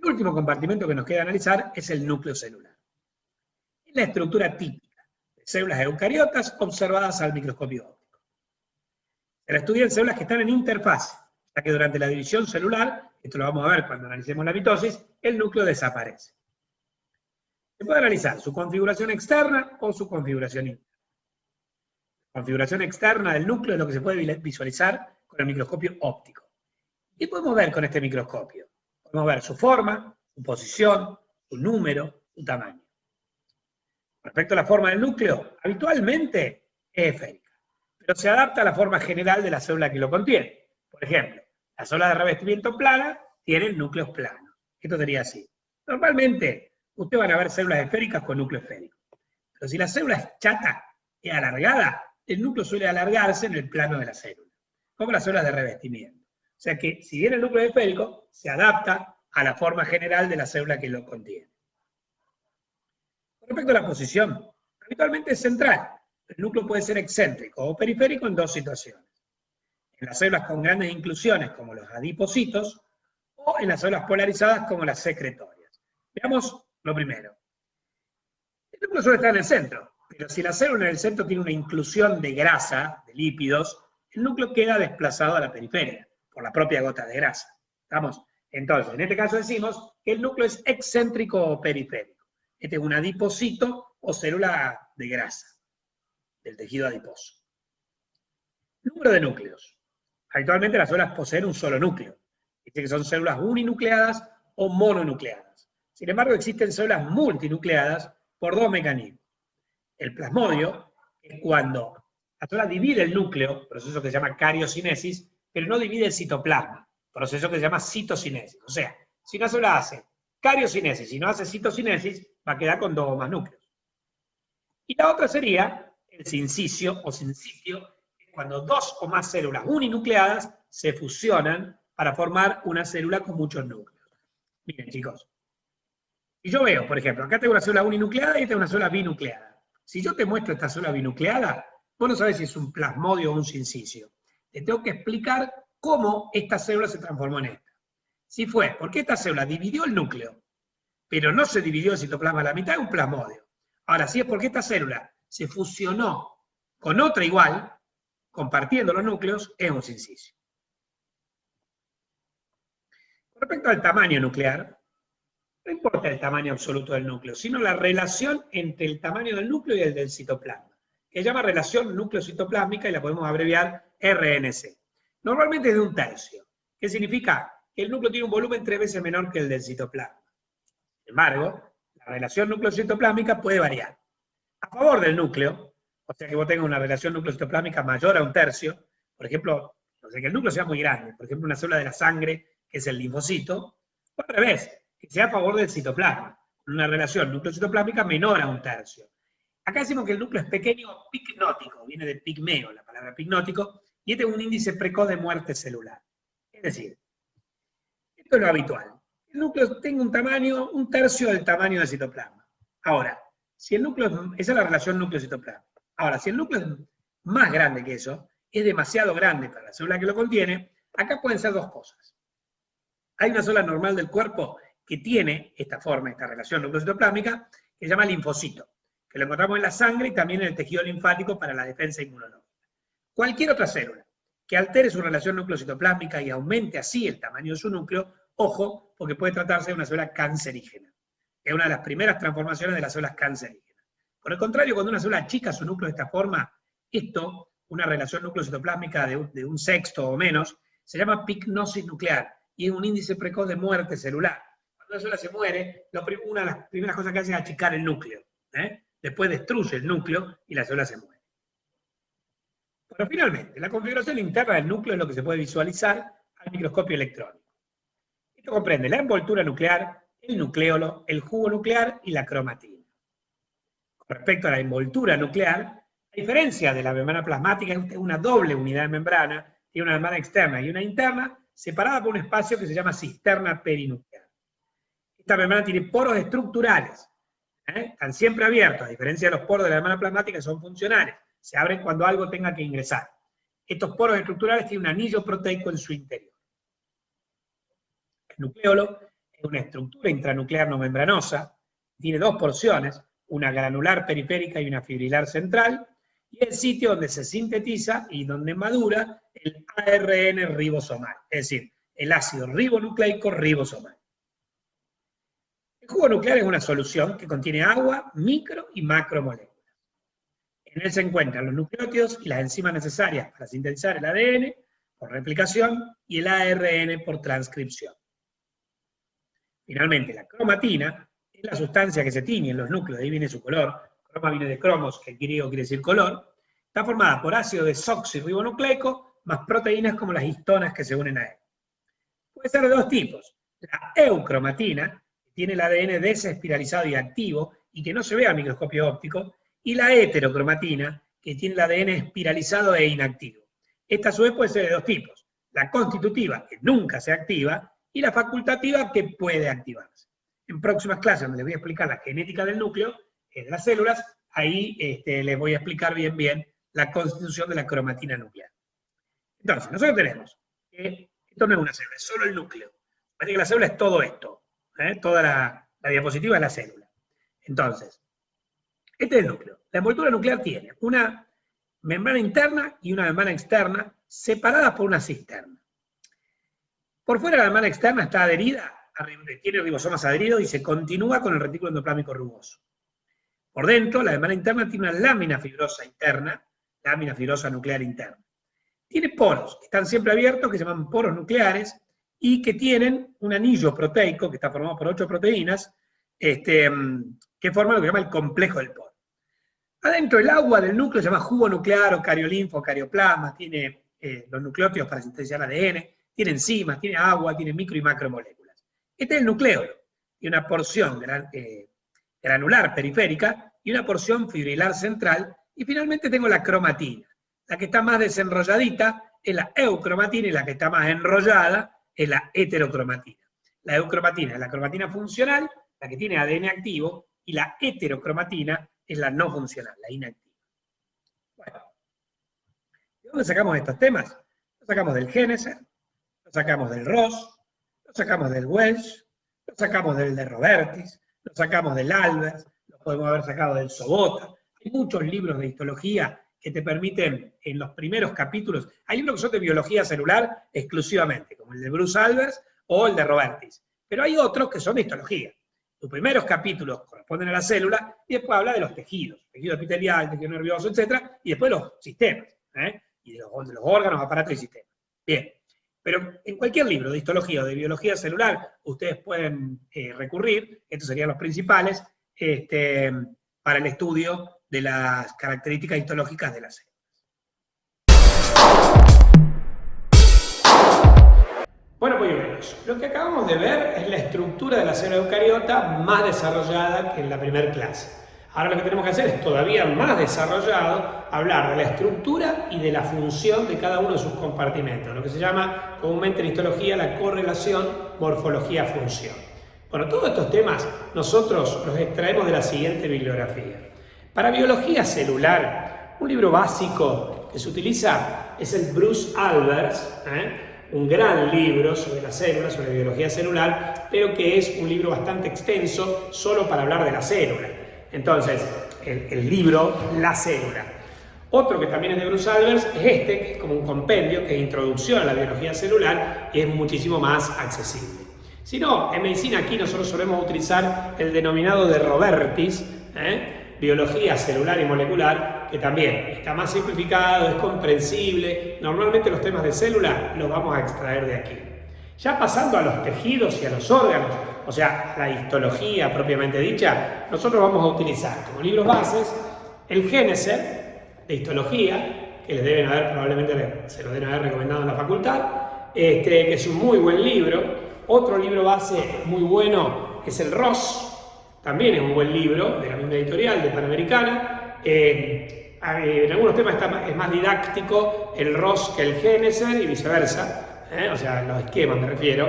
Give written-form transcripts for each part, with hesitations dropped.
El último compartimento que nos queda analizar es el núcleo celular. Es la estructura típica de células eucariotas observadas al microscopio óptico. Se la estudia en células que están en interfase, ya que durante la división celular, esto lo vamos a ver cuando analicemos la mitosis, el núcleo desaparece. Se puede analizar su configuración externa o su configuración interna. La configuración externa del núcleo es lo que se puede visualizar con el microscopio óptico. ¿Qué podemos ver con este microscopio? Podemos ver su forma, su posición, su número, su tamaño. Respecto a la forma del núcleo, habitualmente es esférica, pero se adapta a la forma general de la célula que lo contiene. Por ejemplo, las células de revestimiento plana tienen núcleos planos. Esto sería así. Normalmente, ustedes van a ver células esféricas con núcleo esférico. Pero si la célula es chata y alargada, el núcleo suele alargarse en el plano de la célula, como las células de revestimiento. O sea que, si bien el núcleo es esférico, se adapta a la forma general de la célula que lo contiene. Con respecto a la posición, habitualmente es central. El núcleo puede ser excéntrico o periférico en dos situaciones. En las células con grandes inclusiones, como los adipocitos, o en las células polarizadas, como las secretorias. Veamos lo primero. El núcleo suele estar en el centro, pero si la célula en el centro tiene una inclusión de grasa, de lípidos, el núcleo queda desplazado a la periferia, por la propia gota de grasa. ¿Estamos? Entonces, en este caso decimos que el núcleo es excéntrico o periférico. Este es un adipocito o célula de grasa, del tejido adiposo. Número de núcleos. Habitualmente las células poseen un solo núcleo. Dice que son células uninucleadas o mononucleadas. Sin embargo, existen células multinucleadas por dos mecanismos. El plasmodio es cuando la célula divide el núcleo, proceso que se llama cariocinesis, pero no divide el citoplasma, proceso que se llama citocinesis. O sea, si una célula hace cariocinesis y no hace citocinesis, va a quedar con dos o más núcleos. Y la otra sería el sincicio o sincitio, cuando dos o más células uninucleadas se fusionan para formar una célula con muchos núcleos. Miren, chicos, si yo veo, por ejemplo, acá tengo una célula uninucleada y esta es una célula binucleada. Si yo te muestro esta célula binucleada, vos no sabés si es un plasmodio o un sincicio. Te tengo que explicar cómo esta célula se transformó en esta. Si fue porque esta célula dividió el núcleo, pero no se dividió el citoplasma a la mitad, es un plasmodio. Ahora, si es porque esta célula se fusionó con otra igual, compartiendo los núcleos, es un sincicio. Con respecto al tamaño nuclear, no importa el tamaño absoluto del núcleo, sino la relación entre el tamaño del núcleo y el del citoplasma, que se llama relación núcleo-citoplásmica y la podemos abreviar RNC. Normalmente es de 1/3, que significa que el núcleo tiene un volumen 3 veces menor que el del citoplasma. Sin embargo, la relación núcleo-citoplásmica puede variar. A favor del núcleo, o sea que vos tengas una relación núcleo-citoplásmica mayor a 1/3, por ejemplo, o sea que el núcleo sea muy grande, por ejemplo una célula de la sangre, que es el linfocito, o al revés, que sea a favor del citoplasma, con una relación núcleo-citoplásmica menor a 1/3. Acá decimos que el núcleo es pequeño picnótico, viene de pigmeo, la palabra picnótico, y este es un índice precoz de muerte celular. Es decir, esto es lo habitual. El núcleo tenga un tamaño, 1/3 del tamaño del citoplasma. Ahora, si el núcleo, esa es la relación núcleo-citoplasma. Ahora, si el núcleo es más grande que eso, es demasiado grande para la célula que lo contiene, acá pueden ser dos cosas. Hay una célula normal del cuerpo que tiene esta forma, esta relación núcleo-citoplásmica, que se llama linfocito, que lo encontramos en la sangre y también en el tejido linfático para la defensa inmunológica. Cualquier otra célula que altere su relación núcleo-citoplásmica y aumente así el tamaño de su núcleo, ojo, porque puede tratarse de una célula cancerígena. Es una de las primeras transformaciones de las células cancerígenas. Por el contrario, cuando una célula achica su núcleo de esta forma, esto, una relación núcleo-citoplásmica de 1/6 o menos, se llama picnosis nuclear y es un índice precoz de muerte celular. Cuando una célula se muere, una de las primeras cosas que hace es achicar el núcleo. Después destruye el núcleo y la célula se muere. Pero finalmente, la configuración interna del núcleo es lo que se puede visualizar al microscopio electrónico. Esto comprende la envoltura nuclear, el nucleolo, el jugo nuclear y la cromatina. Con respecto a la envoltura nuclear, a diferencia de la membrana plasmática, es una doble unidad de membrana, tiene una membrana externa y una interna, separada por un espacio que se llama cisterna perinuclear. Esta membrana tiene poros estructurales, están siempre abiertos, a diferencia de los poros de la membrana plasmática que son funcionales, se abren cuando algo tenga que ingresar. Estos poros estructurales tienen un anillo proteico en su interior. El nucleolo es una estructura intranuclear no membranosa, tiene dos porciones, una granular periférica y una fibrilar central, y el sitio donde se sintetiza y donde madura el ARN ribosomal, es decir, el ácido ribonucleico ribosomal. El jugo nuclear es una solución que contiene agua, micro y macromoléculas. En él se encuentran los nucleótidos y las enzimas necesarias para sintetizar el ADN por replicación y el ARN por transcripción. Finalmente, la cromatina es la sustancia que se tiñe en los núcleos, de ahí viene su color. Croma viene de cromos, que en griego quiere decir color. Está formada por ácido desoxirribonucleico más proteínas como las histonas que se unen a él. Puede ser de dos tipos. La eucromatina, que tiene el ADN desespiralizado y activo y que no se ve a microscopio óptico, y la heterocromatina, que tiene el ADN espiralizado e inactivo. Esta a su vez puede ser de dos tipos. La constitutiva, que nunca se activa, y la facultativa, que puede activarse. En próximas clases, donde les voy a explicar la genética del núcleo, de las células, ahí les voy a explicar bien la constitución de la cromatina nuclear. Entonces, nosotros tenemos que esto no es una célula, es solo el núcleo. Parece que la célula es todo esto, toda la diapositiva es la célula. Entonces, este es el núcleo. La envoltura nuclear tiene una membrana interna y una membrana externa separadas por una cisterna. Por fuera la membrana externa está adherida, tiene ribosomas adheridos y se continúa con el retículo endoplámico rugoso. Por dentro, la membrana interna tiene una lámina fibrosa interna, lámina fibrosa nuclear interna. Tiene poros, que están siempre abiertos, que se llaman poros nucleares, y que tienen un anillo proteico, que está formado por 8 proteínas, que forman lo que se llama el complejo del poro. Adentro el agua del núcleo se llama jugo nuclear o cariolinfo o carioplasma, tiene los nucleótidos para sintetizar ADN, tiene enzimas, tiene agua, tiene micro y macromoléculas. Este es el nucleolo, y una porción granular periférica y una porción fibrilar central, y finalmente tengo la cromatina. La que está más desenrolladita es la eucromatina y la que está más enrollada es la heterocromatina. La eucromatina es la cromatina funcional, la que tiene ADN activo, y la heterocromatina es la no funcional, la inactiva. Bueno, ¿de dónde sacamos estos temas? Los sacamos del Génesis, los sacamos del Ross, los sacamos del Welch, los sacamos del de Robertis, los sacamos del Albers, los podemos haber sacado del Sobota. Hay muchos libros de histología que te permiten, en los primeros capítulos, hay libros que son de biología celular exclusivamente, como el de Bruce Albers o el de Robertis, pero hay otros que son de histología. Los primeros capítulos corresponden a la célula y después habla de los tejidos, tejido epitelial, tejido nervioso, etc., y después los sistemas, y de los órganos, aparatos y sistemas. Bien, pero en cualquier libro de histología o de biología celular, ustedes pueden recurrir, estos serían los principales, para el estudio de las características histológicas de la célula. Bueno, polluelos, lo que acabamos de ver es la estructura de la célula eucariota más desarrollada que en la primera clase. Ahora lo que tenemos que hacer es todavía más desarrollado, hablar de la estructura y de la función de cada uno de sus compartimentos, lo que se llama comúnmente en histología la correlación morfología-función. Bueno, todos estos temas nosotros los extraemos de la siguiente bibliografía. Para biología celular, un libro básico que se utiliza es el Bruce Albers, un gran libro sobre las células, sobre biología celular, pero que es un libro bastante extenso solo para hablar de la célula. Entonces, el libro La célula. Otro que también es de Bruce Albers es este, que es como un compendio, que es Introducción a la biología celular, y es muchísimo más accesible. Si no, en medicina aquí nosotros solemos utilizar el denominado de Robertis, biología celular y molecular, que también está más simplificado, es comprensible. Normalmente los temas de célula los vamos a extraer de aquí. Ya pasando a los tejidos y a los órganos, o sea, a la histología propiamente dicha, nosotros vamos a utilizar como libros bases el Génesis de histología, que les deben haber, probablemente se lo deben haber recomendado en la facultad, que es un muy buen libro. Otro libro base muy bueno es el Ross, también es un buen libro de la misma editorial, de Panamericana. En algunos temas es más didáctico el Ross que el Génesis y viceversa. O sea, los esquemas me refiero,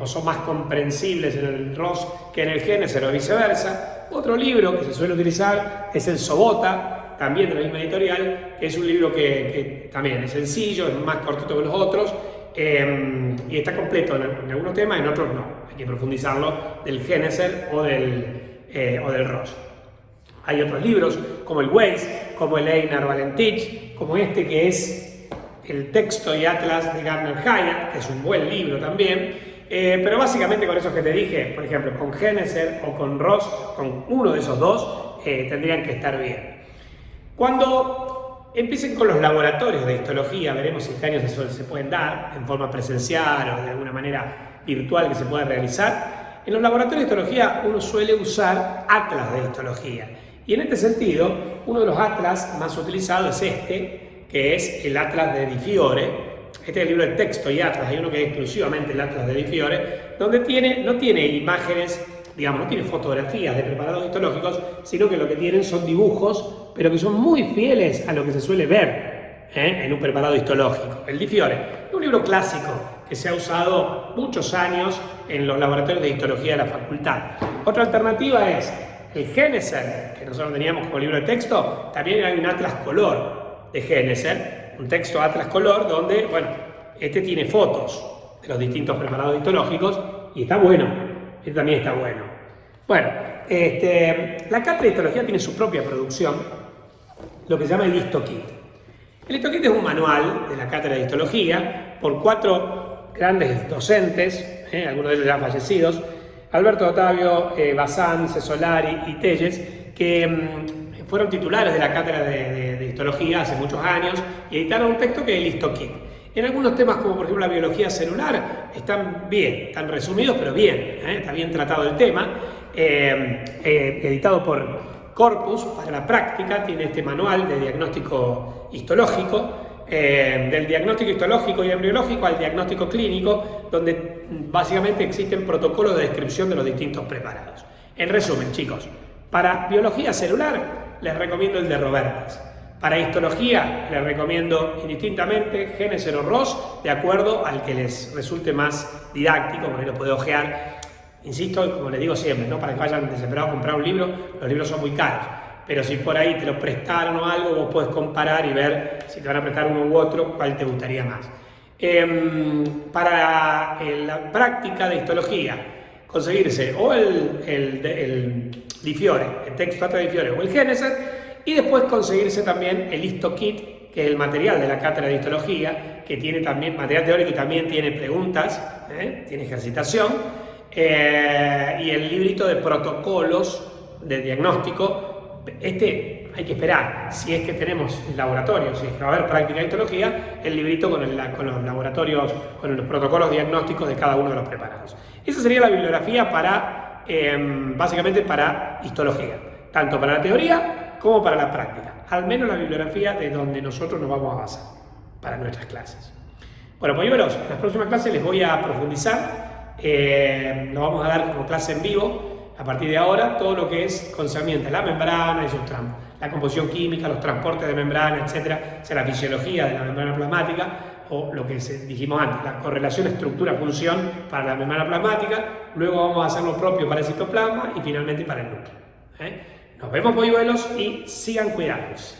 o son más comprensibles en el Ross que en el Génesis o viceversa. Otro libro que se suele utilizar es el Sobota, también de la misma editorial, que es un libro que también es sencillo, es más cortito que los otros, y está completo en algunos temas, en otros no. Hay que profundizarlo del Geneser o del Ross. Hay otros libros como el Weiss, como el Einar Valentich, como este que es el texto y atlas de Gardner Hyatt, que es un buen libro también. Pero básicamente con esos que te dije, por ejemplo, con Geneser o con Ross, con uno de esos dos, tendrían que estar bien. Cuando empiecen con los laboratorios de histología, veremos si este año se pueden dar en forma presencial o de alguna manera virtual que se pueda realizar. En los laboratorios de histología uno suele usar atlas de histología. Y en este sentido, uno de los atlas más utilizados es este, que es el atlas de Di Fiore. Este es el libro de texto y atlas, hay uno que es exclusivamente el atlas de Di Fiore, donde no tiene imágenes, digamos, no tiene fotografías de preparados histológicos, sino que lo que tienen son dibujos, pero que son muy fieles a lo que se suele ver en un preparado histológico. El Di Fiore es un libro clásico que se ha usado muchos años en los laboratorios de histología de la facultad. Otra alternativa es el Geneser, que nosotros teníamos como libro de texto. También hay un atlas color de Geneser, un texto atlas color, donde, bueno, este tiene fotos de los distintos preparados histológicos y está bueno, este también está bueno. Bueno, la cátedra de histología tiene su propia producción, lo que se llama el HistoKit. El HistoKit es un manual de la cátedra de histología por 4 grandes docentes, algunos de ellos ya fallecidos, Alberto Ottavio, Bazán, Cesolari y Telles, que fueron titulares de la cátedra de histología hace muchos años y editaron un texto que es el HistoKit. En algunos temas, como por ejemplo la biología celular, están bien, están resumidos, pero bien, está bien tratado el tema. Editado por Corpus para la práctica, tiene este manual de diagnóstico histológico, del diagnóstico histológico y embriológico al diagnóstico clínico, donde básicamente existen protocolos de descripción de los distintos preparados. En resumen, chicos, para biología celular les recomiendo el de Robertas. Para histología les recomiendo indistintamente Geneser o Ross, de acuerdo al que les resulte más didáctico, porque lo puede ojear. Insisto, como les digo siempre, ¿no? Para que vayan desesperados a comprar un libro, los libros son muy caros. Pero si por ahí te lo prestaron o algo, vos podés comparar y ver si te van a prestar uno u otro, cuál te gustaría más. Para la práctica de histología, conseguirse o el Di Fiore, el texto atlas de Di Fiore o el Geneser, y después conseguirse también el HistoKit, que es el material de la cátedra de histología, que tiene también material teórico y también tiene preguntas, tiene ejercitación, y el librito de protocolos de diagnóstico. Este hay que esperar, si es que tenemos el laboratorio, si es que va a haber práctica de histología, el librito con los laboratorios, con los protocolos diagnósticos de cada uno de los preparados. Esa sería la bibliografía para, básicamente para histología, tanto para la teoría como para la práctica, al menos la bibliografía de donde nosotros nos vamos a basar para nuestras clases. Bueno, polluelos, en las próximas clases les voy a profundizar, nos vamos a dar como clase en vivo, a partir de ahora, todo lo que es concerniente a la membrana y sus tramos, la composición química, los transportes de membrana, etcétera, o sea, la fisiología de la membrana plasmática, o lo que dijimos antes, la correlación estructura-función para la membrana plasmática. Luego vamos a hacer lo propio para el citoplasma y finalmente para el núcleo. Nos vemos, polluelos, y sigan cuidándose.